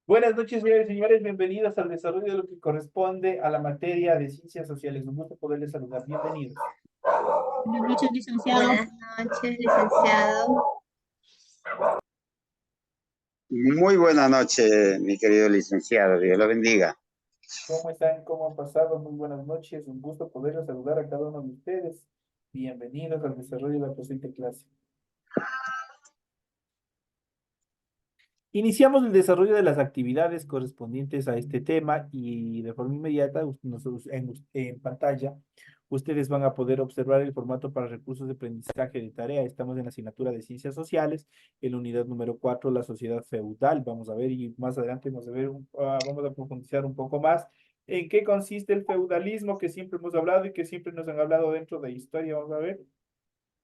Buenas noches, señores y señores. Bienvenidos al desarrollo de lo que corresponde a la materia de ciencias sociales. Un gusto poderles saludar. Bienvenidos. Buenas noches, licenciado. Buenas noches, licenciado. Muy buena noche, mi querido licenciado. Dios lo bendiga. ¿Cómo están? ¿Cómo han pasado? Muy buenas noches. Un gusto poderles saludar a cada uno de ustedes. Bienvenidos al desarrollo de la presente clase. Iniciamos el desarrollo de las actividades correspondientes a este tema y de forma inmediata nosotros en pantalla ustedes van a poder observar el formato para recursos de aprendizaje de tarea. Estamos en la asignatura de Ciencias Sociales, en la unidad número 4, la sociedad feudal. Vamos a ver y más adelante vamos a ver, vamos a profundizar un poco más en qué consiste el feudalismo que siempre hemos hablado y que siempre nos han hablado dentro de historia. Vamos a ver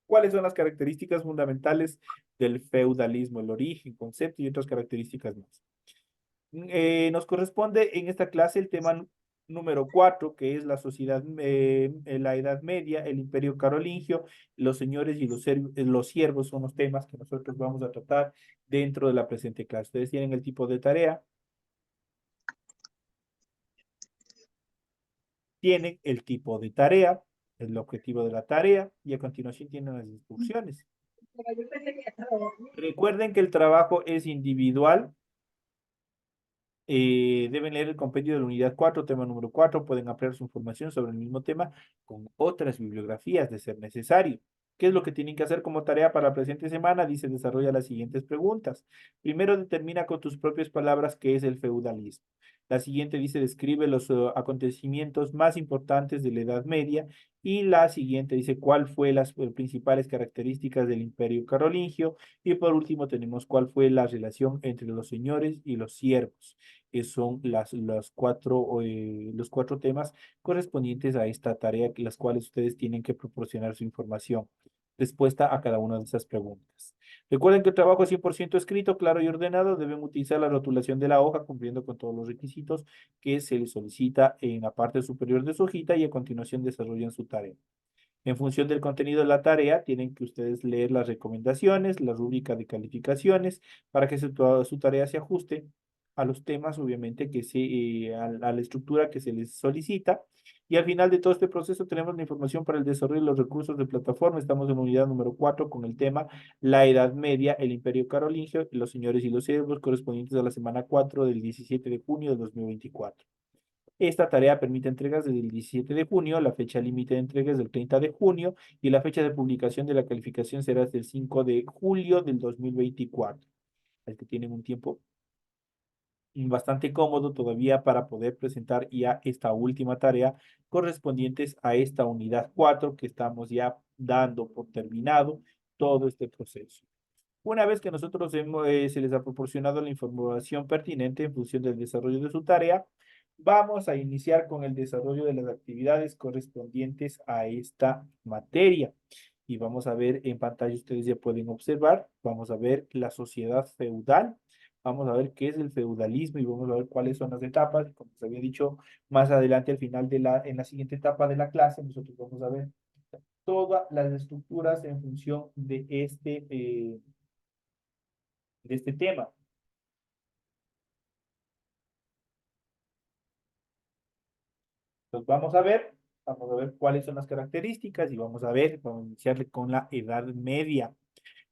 cuáles son las características fundamentales del feudalismo, el origen, concepto y otras características más. Nos corresponde en esta clase el tema número 4, que es la sociedad, la Edad Media, el Imperio Carolingio, los señores y los siervos son los temas que nosotros vamos a tratar dentro de la presente clase. Ustedes tienen el tipo de tarea, tienen el tipo de tarea, el objetivo de la tarea y a continuación tienen las instrucciones. Recuerden que el trabajo es individual. Deben leer el compendio de la unidad 4, tema número 4. Pueden ampliar su información sobre el mismo tema con otras bibliografías de ser necesario. ¿Qué es lo que tienen que hacer como tarea para la presente semana? Dice, desarrolla las siguientes preguntas. Primero, determina con tus propias palabras qué es el feudalismo. La siguiente dice, describe los acontecimientos más importantes de la Edad Media. Y la siguiente dice, cuál fue las principales características del Imperio Carolingio. Y por último, tenemos cuál fue la relación entre los señores y los siervos, que son los cuatro temas correspondientes a esta tarea, las cuales ustedes tienen que proporcionar su información, respuesta a cada una de esas preguntas. Recuerden que el trabajo es 100% escrito, claro y ordenado. Deben utilizar la rotulación de la hoja cumpliendo con todos los requisitos que se les solicita en la parte superior de su hojita y a continuación desarrollan su tarea. En función del contenido de la tarea, tienen que ustedes leer las recomendaciones, la rúbrica de calificaciones, para que su tarea se ajuste a los temas, obviamente, a la estructura que se les solicita. Y al final de todo este proceso tenemos la información para el desarrollo de los recursos de plataforma. Estamos en la unidad número 4 con el tema La Edad Media, el Imperio Carolingio, los señores y los siervos, correspondientes a la semana 4 del 17 de junio de 2024. Esta tarea permite entregas desde el 17 de junio, la fecha límite de entregas del 30 de junio y la fecha de publicación de la calificación será hasta el 5 de julio del 2024. Es que tienen un tiempo bastante cómodo todavía para poder presentar ya esta última tarea correspondientes a esta unidad 4 que estamos ya dando por terminado todo este proceso. Una vez que se les ha proporcionado la información pertinente en función del desarrollo de su tarea, vamos a iniciar con el desarrollo de las actividades correspondientes a esta materia. Y vamos a ver en pantalla, ustedes ya pueden observar, vamos a ver la sociedad feudal, vamos a ver qué es el feudalismo y vamos a ver cuáles son las etapas. Como se había dicho, más adelante al final en la siguiente etapa de la clase, nosotros vamos a ver todas las estructuras en función de este tema. Entonces vamos a ver cuáles son las características y vamos a iniciarle con la Edad Media.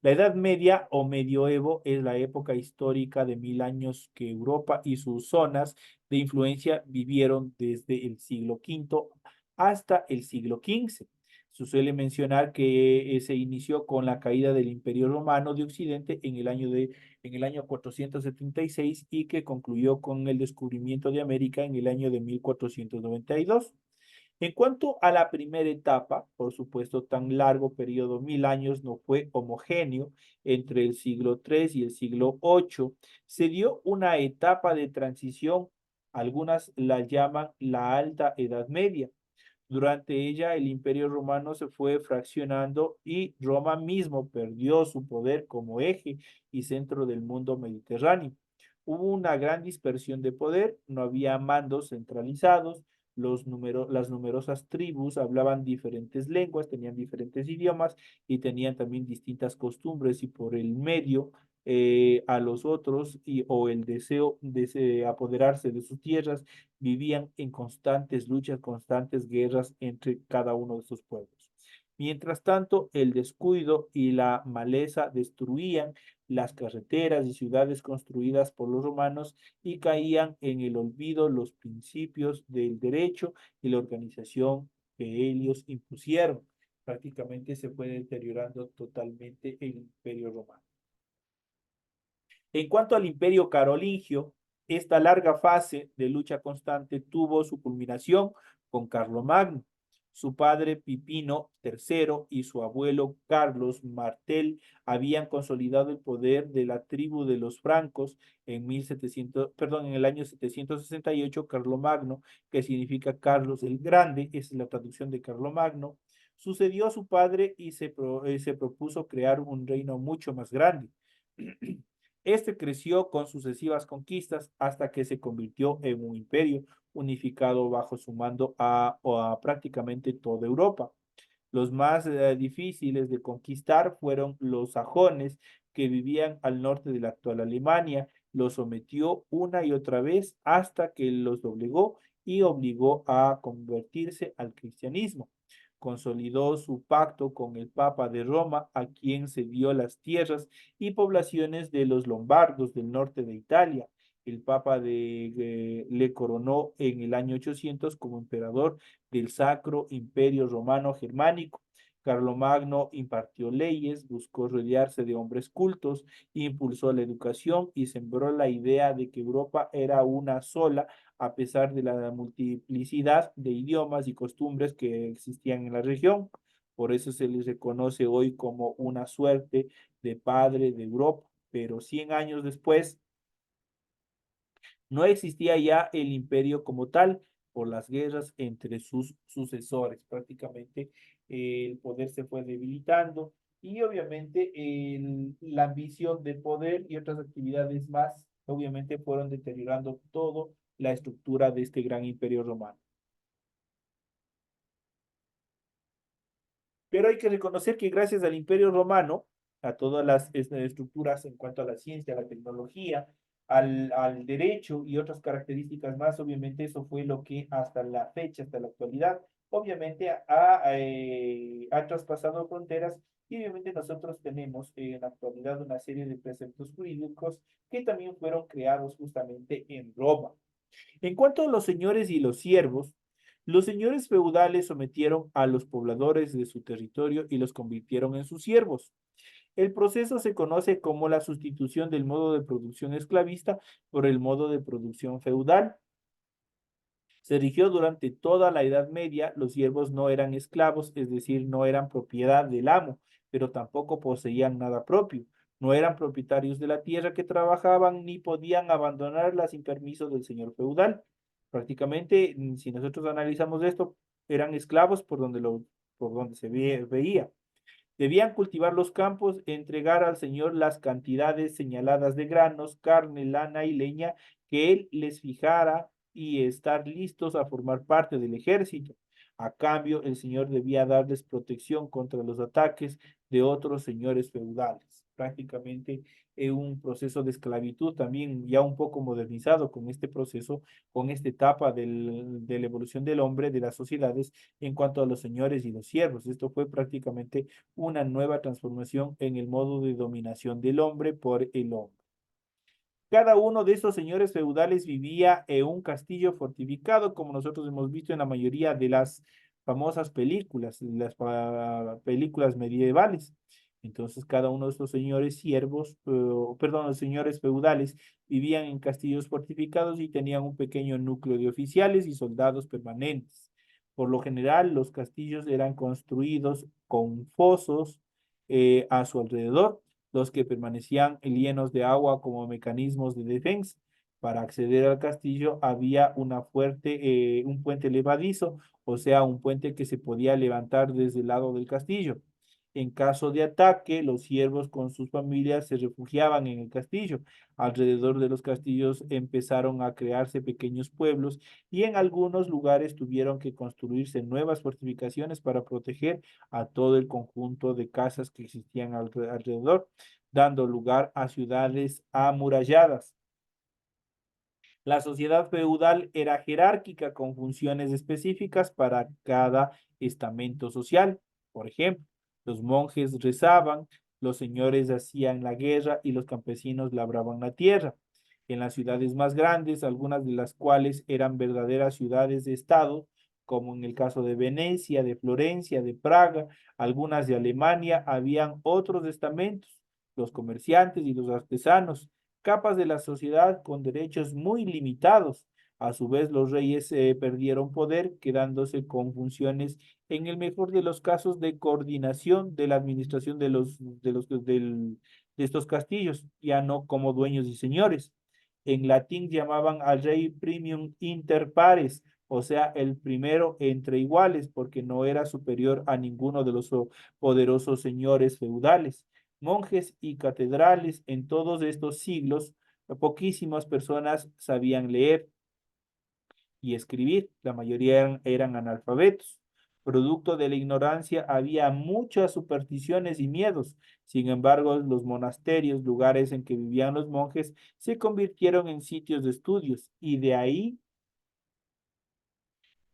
La Edad Media o Medioevo es la época histórica de 1000 años que Europa y sus zonas de influencia vivieron desde el siglo V hasta el siglo XV. Se suele mencionar que se inició con la caída del Imperio Romano de Occidente en el año 476 y que concluyó con el descubrimiento de América en el año de 1492. En cuanto a la primera etapa, por supuesto, tan largo periodo, 1000 años, no fue homogéneo entre el siglo III y el siglo VIII. Se dio una etapa de transición, algunas la llaman la Alta Edad Media. Durante ella, el Imperio Romano se fue fraccionando y Roma mismo perdió su poder como eje y centro del mundo mediterráneo. Hubo una gran dispersión de poder, no había mandos centralizados, las numerosas tribus hablaban diferentes lenguas, tenían diferentes idiomas y tenían también distintas costumbres y por el medio a los otros o el deseo de apoderarse de sus tierras, vivían en constantes luchas, constantes guerras entre cada uno de sus pueblos. Mientras tanto, el descuido y la maleza destruían las carreteras y ciudades construidas por los romanos y caían en el olvido los principios del derecho y la organización que ellos impusieron. Prácticamente se fue deteriorando totalmente el imperio romano. En cuanto al imperio carolingio, esta larga fase de lucha constante tuvo su culminación con Carlomagno. Su padre Pipino III y su abuelo Carlos Martel habían consolidado el poder de la tribu de los francos en en el año 768. Carlomagno, que significa Carlos el Grande, es la traducción de Carlomagno, sucedió a su padre y se propuso crear un reino mucho más grande. Este creció con sucesivas conquistas hasta que se convirtió en un imperio unificado bajo su mando a prácticamente toda Europa. Los más difíciles de conquistar fueron los sajones, que vivían al norte de la actual Alemania. Los sometió una y otra vez hasta que los doblegó y obligó a convertirse al cristianismo. Consolidó su pacto con el Papa de Roma, a quien cedió las tierras y poblaciones de los lombardos del norte de Italia. El Papa le coronó en el año 800 como emperador del Sacro Imperio Romano Germánico. Carlomagno impartió leyes, buscó rodearse de hombres cultos, impulsó la educación y sembró la idea de que Europa era una sola, a pesar de la multiplicidad de idiomas y costumbres que existían en la región. Por eso se les reconoce hoy como una suerte de padre de Europa. Pero 100 años después, no existía ya el imperio como tal por las guerras entre sus sucesores. Prácticamente el poder se fue debilitando y obviamente la ambición de poder y otras actividades más, obviamente fueron deteriorando todo la estructura de este gran imperio romano. Pero hay que reconocer que gracias al imperio romano, a todas las estructuras en cuanto a la ciencia, a la tecnología, al derecho y otras características más, obviamente eso fue lo que hasta la fecha, hasta la actualidad, obviamente ha traspasado fronteras y obviamente nosotros tenemos en la actualidad una serie de preceptos jurídicos que también fueron creados justamente en Roma. En cuanto a los señores y los señores feudales sometieron a los pobladores de su territorio y los convirtieron en sus siervos. El proceso se conoce como la sustitución del modo de producción esclavista por el modo de producción feudal. Se rigió durante toda la Edad Media. Los siervos no eran esclavos, es decir, no eran propiedad del amo, pero tampoco poseían nada propio. No eran propietarios de la tierra que trabajaban ni podían abandonarla sin permiso del señor feudal. Prácticamente, si nosotros analizamos esto, eran esclavos por donde se veía. Debían cultivar los campos, entregar al Señor las cantidades señaladas de granos, carne, lana y leña que Él les fijara y estar listos a formar parte del ejército. A cambio, el Señor debía darles protección contra los ataques de otros señores feudales. Prácticamente un proceso de esclavitud también ya un poco modernizado con este proceso, con esta etapa de la evolución del hombre, de las sociedades en cuanto a los señores y los siervos. Esto fue prácticamente una nueva transformación en el modo de dominación del hombre por el hombre. Cada uno de estos señores feudales vivía en un castillo fortificado, como nosotros hemos visto en la mayoría de las famosas películas, las películas medievales. Entonces, cada uno de estos señores siervos, perdón, los señores feudales vivían en castillos fortificados y tenían un pequeño núcleo de oficiales y soldados permanentes. Por lo general, los castillos eran construidos con fosos a su alrededor, los que permanecían llenos de agua como mecanismos de defensa. Para acceder al castillo había un puente levadizo, o sea, un puente que se podía levantar desde el lado del castillo. En caso de ataque, los siervos con sus familias se refugiaban en el castillo. Alrededor de los castillos empezaron a crearse pequeños pueblos y en algunos lugares tuvieron que construirse nuevas fortificaciones para proteger a todo el conjunto de casas que existían alrededor. dando lugar a ciudades amuralladas. La sociedad feudal era jerárquica con funciones específicas para cada estamento social. Por ejemplo, los monjes rezaban, los señores hacían la guerra y los campesinos labraban la tierra. En las ciudades más grandes, algunas de las cuales eran verdaderas ciudades de estado, como en el caso de Venecia, de Florencia, de Praga, algunas de Alemania, habían otros estamentos, los comerciantes y los artesanos, capas de la sociedad con derechos muy limitados. A su vez, los reyes perdieron poder, quedándose con funciones, en el mejor de los casos, de coordinación de la administración de estos castillos, ya no como dueños y señores. En latín llamaban al rey premium inter pares, o sea, el primero entre iguales, porque no era superior a ninguno de los poderosos señores feudales. Monjes y catedrales en todos estos siglos, poquísimas personas sabían leer y escribir, la mayoría eran analfabetos. Producto de la ignorancia había muchas supersticiones y miedos. Sin embargo, los monasterios, lugares en que vivían los monjes, se convirtieron en sitios de estudios y de ahí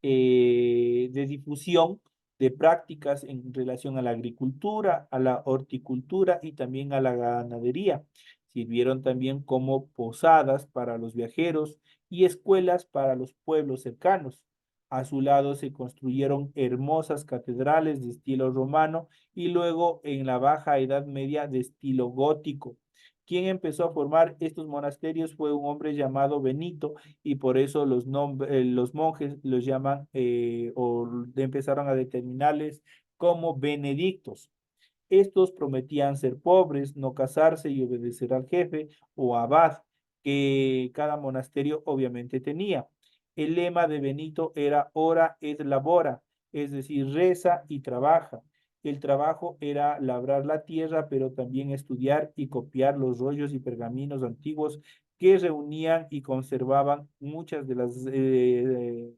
de difusión de prácticas en relación a la agricultura, a la horticultura y también a la ganadería. Sirvieron también como posadas para los viajeros y escuelas para los pueblos cercanos. A su lado se construyeron hermosas catedrales de estilo romano y luego en la Baja Edad Media de estilo gótico. Quien empezó a formar estos monasterios fue un hombre llamado Benito, y por eso los monjes los llaman o empezaron a determinarles como benedictos. Estos prometían ser pobres, no casarse y obedecer al jefe o abad que cada monasterio obviamente tenía. El lema de Benito era ora et labora, es decir, reza y trabaja. El trabajo era labrar la tierra, pero también estudiar y copiar los rollos y pergaminos antiguos que reunían y conservaban muchas eh,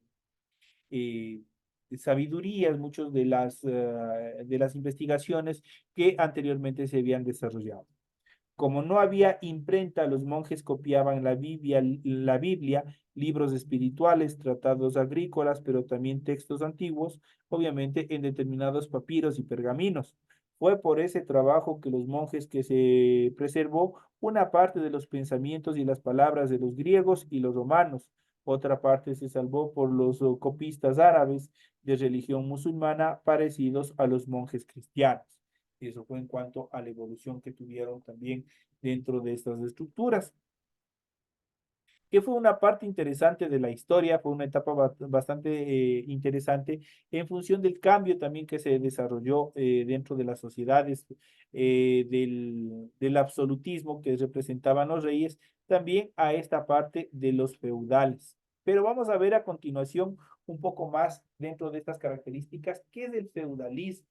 sabidurías, muchas de las investigaciones que anteriormente se habían desarrollado. Como no había imprenta, los monjes copiaban la Biblia, libros espirituales, tratados agrícolas, pero también textos antiguos, obviamente en determinados papiros y pergaminos. Fue por ese trabajo que los monjes que se preservó una parte de los pensamientos y las palabras de los griegos y los romanos. Otra parte se salvó por los copistas árabes de religión musulmana parecidos a los monjes cristianos. Eso fue en cuanto a la evolución que tuvieron también dentro de estas estructuras, que fue una parte interesante de la historia, fue una etapa bastante interesante en función del cambio también que se desarrolló dentro de las sociedades, del absolutismo que representaban los reyes, también a esta parte de los feudales. Pero vamos a ver a continuación un poco más dentro de estas características, qué es el feudalismo.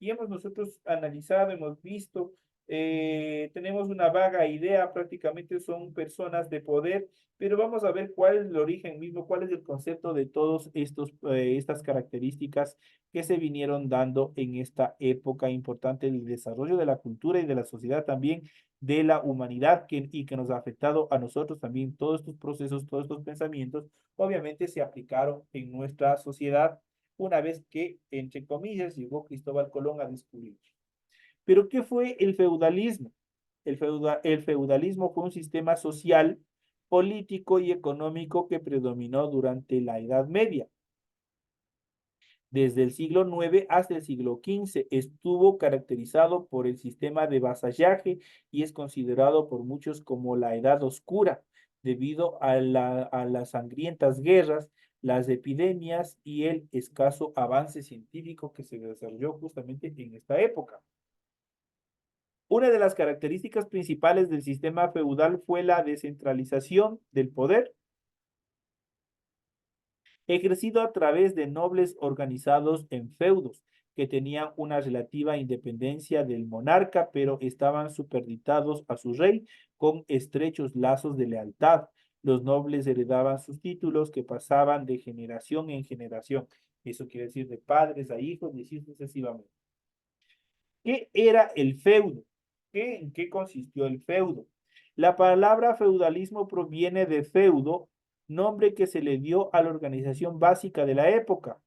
Y hemos nosotros analizado, hemos visto, tenemos una vaga idea, prácticamente son personas de poder, pero vamos a ver cuál es el origen mismo, cuál es el concepto de todos estas características que se vinieron dando en esta época importante del desarrollo de la cultura y de la sociedad también, de la humanidad y que nos ha afectado a nosotros también. Todos estos procesos, todos estos pensamientos, obviamente se aplicaron en nuestra sociedad una vez que, entre comillas, llegó Cristóbal Colón a descubrir. Pero, ¿qué fue el feudalismo? El feudalismo fue un sistema social, político y económico que predominó durante la Edad Media. Desde el siglo IX hasta el siglo XV estuvo caracterizado por el sistema de vasallaje y es considerado por muchos como la Edad Oscura, debido a las sangrientas guerras, las epidemias y el escaso avance científico que se desarrolló justamente en esta época. Una de las características principales del sistema feudal fue la descentralización del poder, ejercido a través de nobles organizados en feudos, que tenían una relativa independencia del monarca, pero estaban supeditados a su rey con estrechos lazos de lealtad. Los nobles heredaban sus títulos que pasaban de generación en generación. Eso quiere decir de padres a hijos y así sucesivamente. ¿Qué era el feudo? ¿En qué consistió el feudo? La palabra feudalismo proviene de feudo, nombre que se le dio a la organización básica de la época.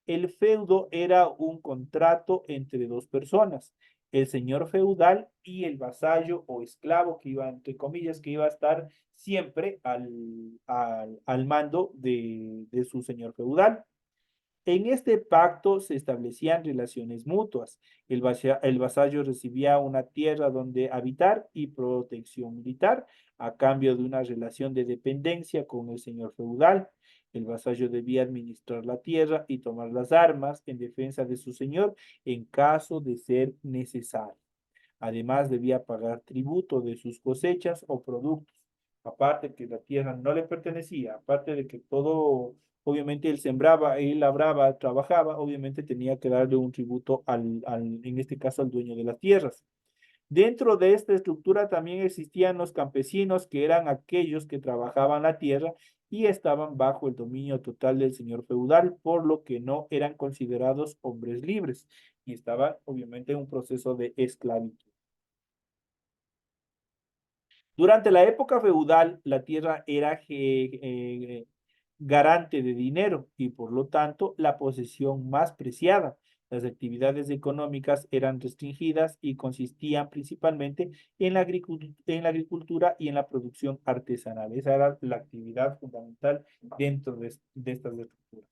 El feudo era un contrato entre dos personas, el señor feudal y el vasallo o esclavo que iba, entre comillas, que iba a estar siempre al mando de su señor feudal. En este pacto se establecían relaciones mutuas. El vasallo recibía una tierra donde habitar y protección militar a cambio de una relación de dependencia con el señor feudal. El vasallo debía administrar la tierra y tomar las armas en defensa de su señor en caso de ser necesario. Además, debía pagar tributo de sus cosechas o productos. Aparte que la tierra no le pertenecía, aparte de que todo, obviamente él sembraba, él labraba, trabajaba, obviamente tenía que darle un tributo en este caso, al dueño de las tierras. Dentro de esta estructura también existían los campesinos, que eran aquellos que trabajaban la tierra y estaban bajo el dominio total del señor feudal, por lo que no eran considerados hombres libres y estaban obviamente en un proceso de esclavitud. Durante la época feudal, la tierra era garante de dinero y por lo tanto la posesión más preciada. Las actividades económicas eran restringidas y consistían principalmente en la agricultura y en la producción artesanal. Esa era la actividad fundamental dentro de estas estructuras.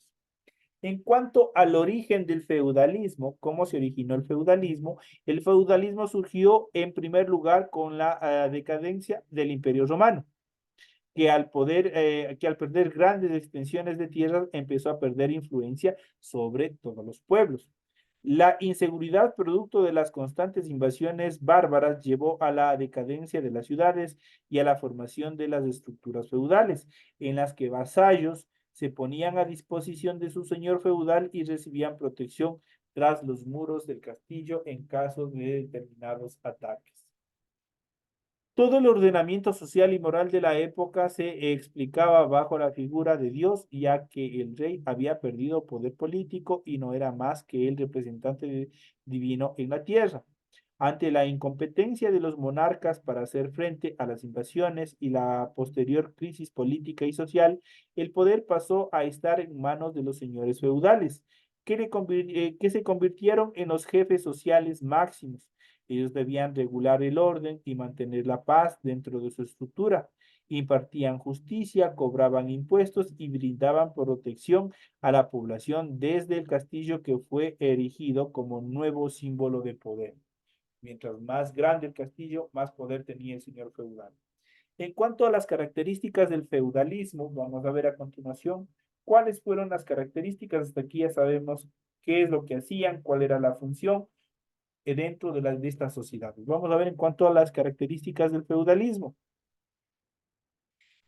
En cuanto al origen del feudalismo, ¿cómo se originó el feudalismo surgió en primer lugar con la decadencia del Imperio Romano, que al perder grandes extensiones de tierras empezó a perder influencia sobre todos los pueblos. La inseguridad producto de las constantes invasiones bárbaras llevó a la decadencia de las ciudades y a la formación de las estructuras feudales, en las que vasallos se ponían a disposición de su señor feudal y recibían protección tras los muros del castillo en caso de determinados ataques. Todo el ordenamiento social y moral de la época se explicaba bajo la figura de Dios, ya que el rey había perdido poder político y no era más que el representante divino en la tierra. Ante la incompetencia de los monarcas para hacer frente a las invasiones y la posterior crisis política y social, el poder pasó a estar en manos de los señores feudales, que se convirtieron en los jefes sociales máximos. Ellos debían regular el orden y mantener la paz dentro de su estructura. Impartían justicia, cobraban impuestos y brindaban protección a la población desde el castillo, que fue erigido como nuevo símbolo de poder. Mientras más grande el castillo, más poder tenía el señor feudal. En cuanto a las características del feudalismo, vamos a ver a continuación cuáles fueron las características. Hasta aquí ya sabemos qué es lo que hacían, cuál era la función dentro de estas sociedades. Vamos a ver en cuanto a las características del feudalismo.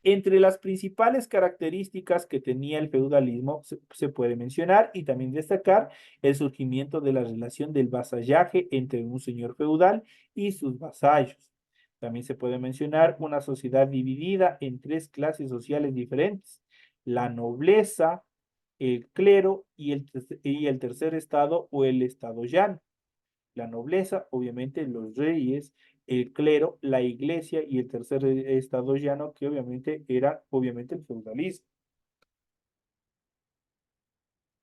Entre las principales características que tenía el feudalismo se puede mencionar y también destacar el surgimiento de la relación del vasallaje entre un señor feudal y sus vasallos. También se puede mencionar una sociedad dividida en tres clases sociales diferentes: la nobleza, el clero y el tercer estado o el estado llano. La nobleza, obviamente los reyes, el clero, la iglesia y el tercer estado llano, que obviamente era obviamente el feudalismo.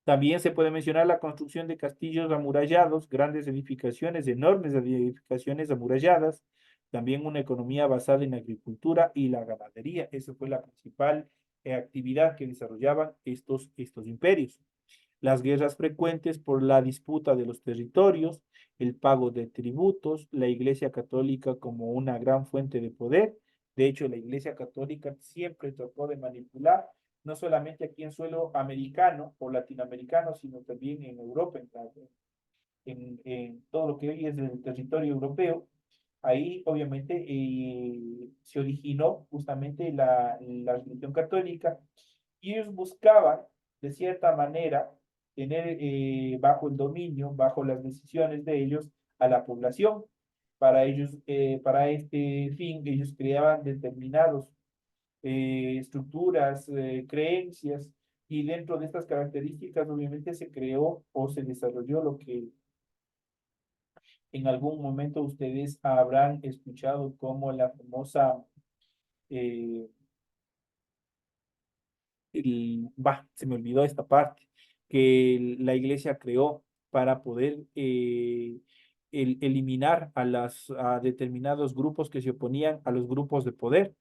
También se puede mencionar la construcción de castillos amurallados, grandes edificaciones, enormes edificaciones amuralladas, también una economía basada en la agricultura y la ganadería. Esa fue la principal actividad que desarrollaban estos imperios. Las guerras frecuentes por la disputa de los territorios, el pago de tributos, la Iglesia Católica como una gran fuente de poder. De hecho, la Iglesia Católica siempre trató de manipular, no solamente aquí en suelo americano o latinoamericano, sino también en Europa, en todo lo que hoy es el territorio europeo. Ahí obviamente se originó justamente la religión católica y ellos buscaban de cierta manera tener bajo el dominio, bajo las decisiones de ellos a la población. Para ellos, para este fin, ellos creaban determinados estructuras, creencias, y dentro de estas características obviamente se creó o se desarrolló En algún momento ustedes habrán escuchado como la famosa, eh, se me olvidó esta parte, que la iglesia creó para poder eliminar a determinados grupos que se oponían a los grupos de poder.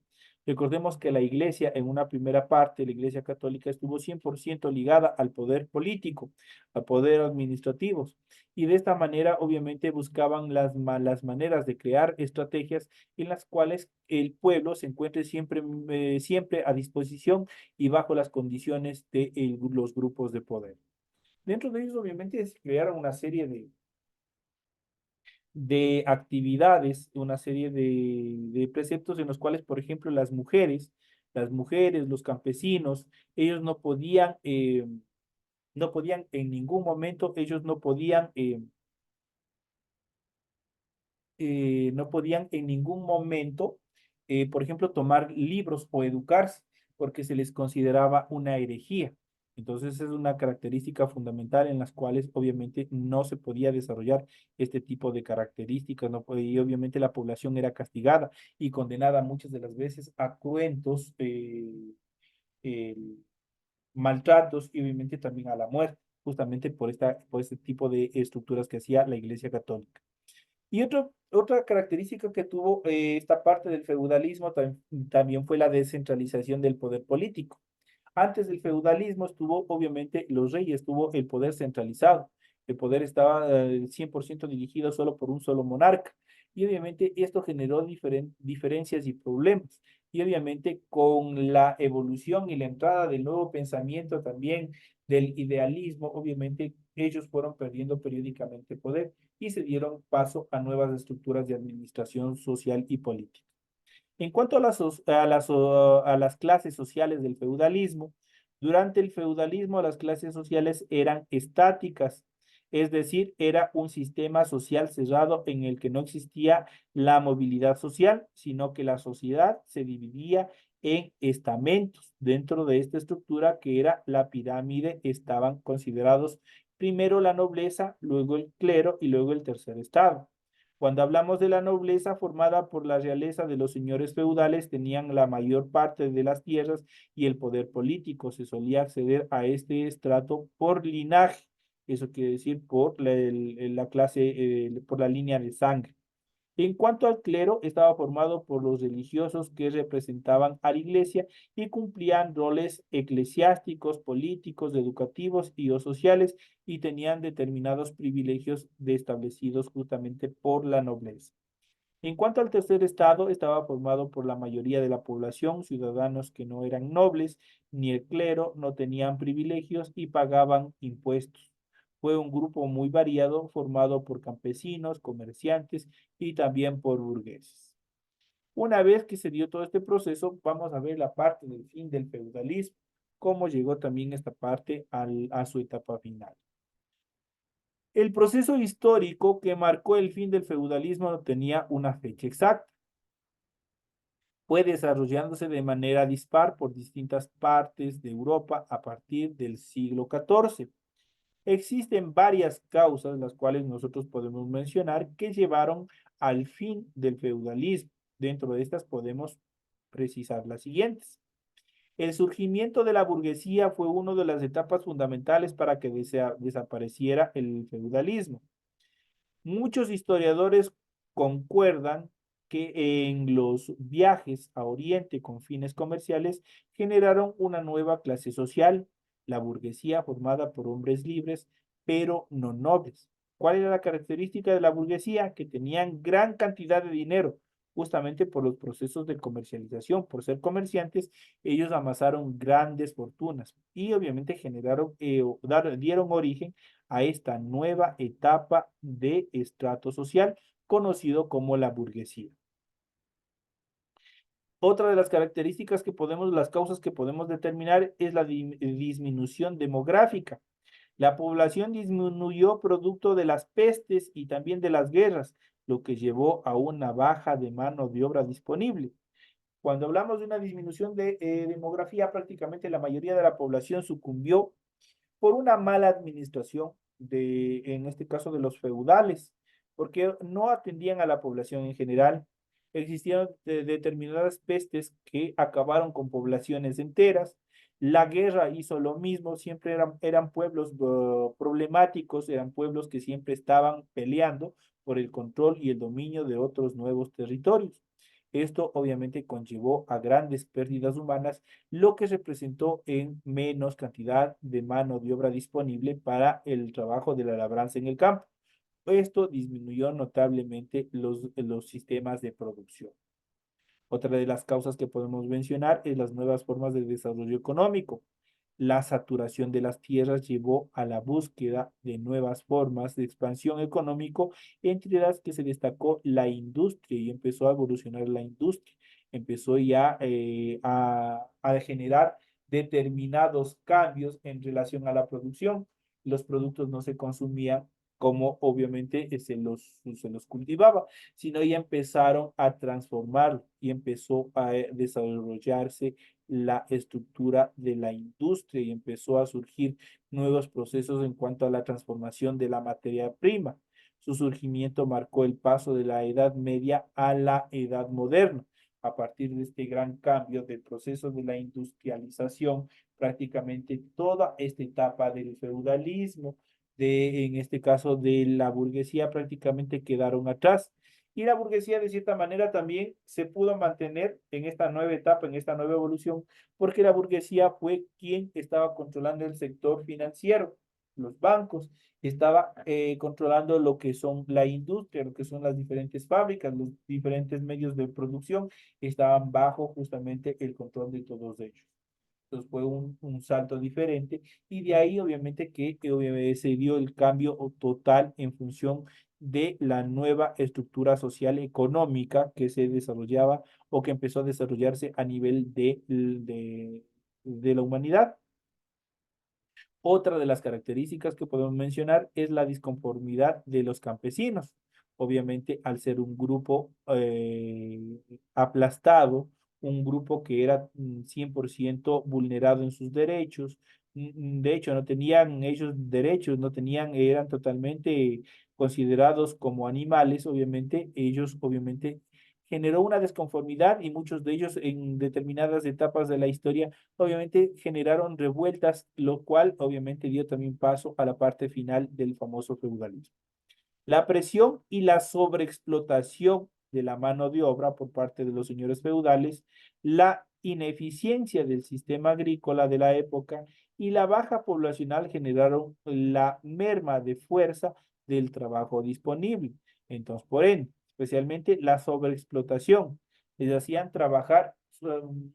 Recordemos que la iglesia, en una primera parte, la iglesia católica estuvo 100% ligada al poder político, al poder administrativo, y de esta manera, obviamente, buscaban las maneras de crear estrategias en las cuales el pueblo se encuentre siempre a disposición y bajo las condiciones de los grupos de poder. Dentro de ellos, obviamente, se crearon una serie de actividades, una serie de preceptos en los cuales, por ejemplo, las mujeres, los campesinos, ellos no podían en ningún momento, ellos no podían en ningún momento, por ejemplo, tomar libros o educarse, porque se les consideraba una herejía. Entonces, es una característica fundamental en las cuales obviamente no se podía desarrollar este tipo de características, ¿no? Y obviamente la población era castigada y condenada muchas de las veces a cruentos eh, maltratos y obviamente también a la muerte, justamente por este tipo de estructuras que hacía la Iglesia Católica. Y otra característica que tuvo esta parte del feudalismo también fue la descentralización del poder político. Antes del feudalismo estuvo, obviamente, los reyes, estuvo el poder centralizado. El poder estaba 100% dirigido solo por un solo monarca. Y obviamente esto generó diferencias y problemas. Y obviamente con la evolución y la entrada del nuevo pensamiento también del idealismo, obviamente ellos fueron perdiendo periódicamente poder y se dieron paso a nuevas estructuras de administración social y política. En cuanto a las clases sociales del feudalismo, durante el feudalismo las clases sociales eran estáticas, es decir, era un sistema social cerrado en el que no existía la movilidad social, sino que la sociedad se dividía en estamentos. Dentro de esta estructura que era la pirámide estaban considerados primero la nobleza, luego el clero y luego el tercer estado. Cuando hablamos de la nobleza formada por la realeza de los señores feudales, tenían la mayor parte de las tierras y el poder político. Se solía acceder a este estrato por linaje, eso quiere decir por la clase, por la línea de sangre. En cuanto al clero, estaba formado por los religiosos que representaban a la iglesia y cumplían roles eclesiásticos, políticos, educativos y o sociales y tenían determinados privilegios establecidos justamente por la nobleza. En cuanto al tercer estado, estaba formado por la mayoría de la población, ciudadanos que no eran nobles, ni el clero, no tenían privilegios y pagaban impuestos. Fue un grupo muy variado, formado por campesinos, comerciantes y también por burgueses. Una vez que se dio todo este proceso, vamos a ver la parte del fin del feudalismo, cómo llegó también esta parte a su etapa final. El proceso histórico que marcó el fin del feudalismo no tenía una fecha exacta. Fue desarrollándose de manera dispar por distintas partes de Europa a partir del siglo XIV. Existen varias causas, las cuales nosotros podemos mencionar, que llevaron al fin del feudalismo. Dentro de estas podemos precisar las siguientes. El surgimiento de la burguesía fue una de las etapas fundamentales para que desapareciera el feudalismo. Muchos historiadores concuerdan que en los viajes a Oriente con fines comerciales generaron una nueva clase social, la burguesía formada por hombres libres, pero no nobles. ¿Cuál era la característica de la burguesía? Que tenían gran cantidad de dinero, justamente por los procesos de comercialización. Por ser comerciantes, ellos amasaron grandes fortunas y obviamente dieron origen a esta nueva etapa de estrato social conocido como la burguesía. Otra de las características las causas que podemos determinar es la disminución demográfica. La población disminuyó producto de las pestes y también de las guerras, lo que llevó a una baja de mano de obra disponible. Cuando hablamos de una disminución de demografía, prácticamente la mayoría de la población sucumbió por una mala administración en este caso de los feudales. porque no atendían a la población en general. Existían determinadas pestes que acabaron con poblaciones enteras. La guerra hizo lo mismo, siempre eran pueblos problemáticos, eran pueblos que siempre estaban peleando por el control y el dominio de otros nuevos territorios. Esto obviamente conllevó a grandes pérdidas humanas, lo que representó en menos cantidad de mano de obra disponible para el trabajo de la labranza en el campo. Esto disminuyó notablemente los sistemas de producción. Otra de las causas que podemos mencionar es las nuevas formas de desarrollo económico. La saturación de las tierras llevó a la búsqueda de nuevas formas de expansión económico, entre las que se destacó la industria y empezó a evolucionar la industria. Empezó ya a generar determinados cambios en relación a la producción. Los productos no se consumían como obviamente se los cultivaba, sino ya empezaron a transformar y empezó a desarrollarse la estructura de la industria y empezó a surgir nuevos procesos en cuanto a la transformación de la materia prima. Su surgimiento marcó el paso de la Edad Media a la Edad Moderna. A partir de este gran cambio del proceso de la industrialización, prácticamente toda esta etapa del feudalismo, en este caso de la burguesía, prácticamente quedaron atrás. Y la burguesía, de cierta manera, también se pudo mantener en esta nueva etapa, en esta nueva evolución, porque la burguesía fue quien estaba controlando el sector financiero, los bancos, estaba controlando lo que son la industria, lo que son las diferentes fábricas, los diferentes medios de producción, estaban bajo justamente el control de todos ellos. Entonces fue un salto diferente y de ahí obviamente que obviamente se dio el cambio total en función de la nueva estructura social económica que se desarrollaba o que empezó a desarrollarse a nivel de la humanidad. Otra de las características que podemos mencionar es la disconformidad de los campesinos. Obviamente, al ser un grupo aplastado, un grupo que era 100% vulnerado en sus derechos, de hecho, no tenían ellos derechos, no tenían, eran totalmente considerados como animales, obviamente, ellos obviamente generó una desconformidad y muchos de ellos en determinadas etapas de la historia obviamente generaron revueltas, lo cual obviamente dio también paso a la parte final del famoso feudalismo. La presión y la sobreexplotación de la mano de obra por parte de los señores feudales, la ineficiencia del sistema agrícola de la época y la baja poblacional generaron la merma de fuerza del trabajo disponible. Entonces, por ende, especialmente la sobreexplotación, les hacían trabajar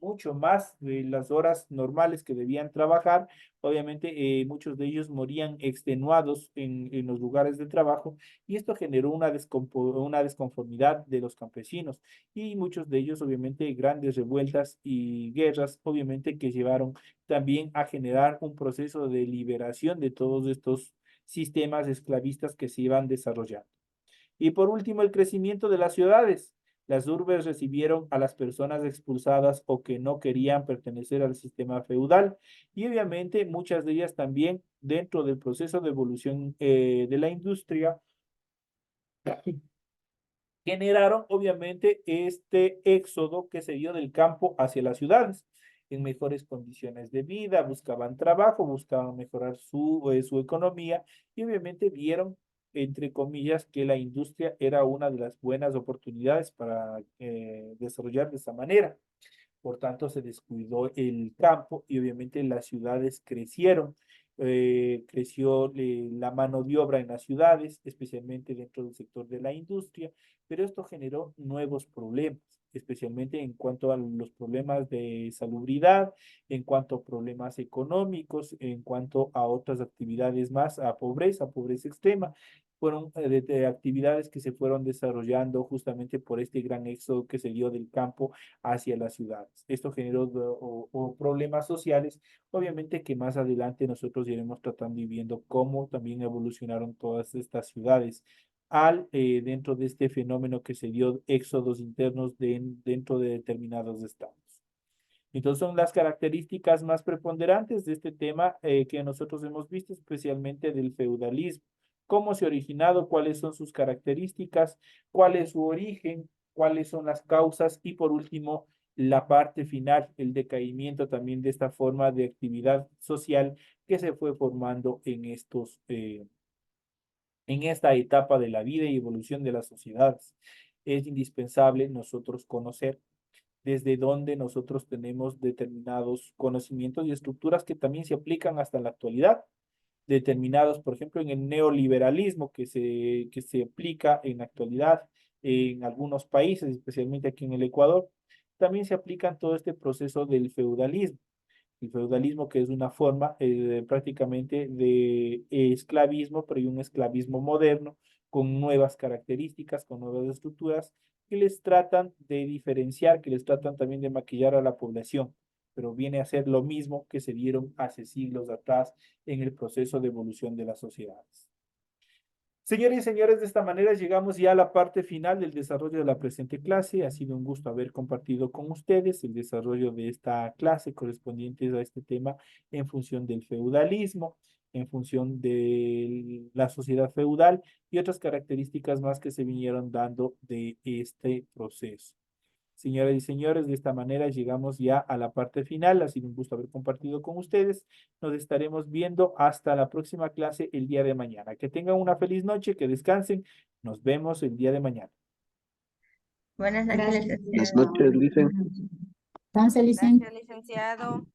mucho más de las horas normales que debían trabajar. Obviamente, muchos de ellos morían extenuados en los lugares de trabajo y esto generó una desconformidad de los campesinos y muchos de ellos obviamente grandes revueltas y guerras obviamente que llevaron también a generar un proceso de liberación de todos estos sistemas esclavistas que se iban desarrollando. Y por último, el crecimiento de las ciudades. Las urbes recibieron a las personas expulsadas o que no querían pertenecer al sistema feudal y obviamente muchas de ellas también dentro del proceso de evolución de la industria generaron obviamente este éxodo que se dio del campo hacia las ciudades en mejores condiciones de vida, buscaban trabajo, buscaban mejorar su economía y obviamente vieron, entre comillas, que la industria era una de las buenas oportunidades para desarrollar de esa manera. Por tanto, se descuidó el campo y obviamente las ciudades crecieron. Creció la mano de obra en las ciudades, especialmente dentro del sector de la industria, pero esto generó nuevos problemas, especialmente en cuanto a los problemas de salubridad, en cuanto a problemas económicos, en cuanto a otras actividades más, a pobreza extrema. Fueron de actividades que se fueron desarrollando justamente por este gran éxodo que se dio del campo hacia las ciudades. Esto generó problemas sociales, obviamente que más adelante nosotros iremos tratando y viendo cómo también evolucionaron todas estas ciudades dentro de este fenómeno que se dio éxodos internos dentro de determinados estados. Entonces son las características más preponderantes de este tema que nosotros hemos visto, especialmente del feudalismo. cómo se ha originado, cuáles son sus características, cuál es su origen, cuáles son las causas y por último, la parte final, el decaimiento también de esta forma de actividad social que se fue formando en esta etapa de la vida y evolución de las sociedades. Es indispensable nosotros conocer desde dónde nosotros tenemos determinados conocimientos y estructuras que también se aplican hasta la actualidad, determinados, por ejemplo, en el neoliberalismo que se aplica en la actualidad en algunos países, especialmente aquí en el Ecuador, también se aplica todo este proceso del feudalismo. El feudalismo que es una forma prácticamente de esclavismo, pero hay un esclavismo moderno con nuevas características, con nuevas estructuras que les tratan de diferenciar, que les tratan también de maquillar a la población, pero viene a ser lo mismo que se dieron hace siglos atrás en el proceso de evolución de las sociedades. Señores y señores, de esta manera llegamos ya a la parte final del desarrollo de la presente clase. Ha sido un gusto haber compartido con ustedes el desarrollo de esta clase correspondiente a este tema en función del feudalismo, en función de la sociedad feudal y otras características más que se vinieron dando de este proceso. Señoras y señores, de esta manera llegamos ya a la parte final. Ha sido un gusto haber compartido con ustedes. Nos estaremos viendo hasta la próxima clase el día de mañana. Que tengan una feliz noche, que descansen. Nos vemos el día de mañana. Buenas noches, Gracias. licenciado. Buenas noches, Licen. Entonces, Gracias, licenciado.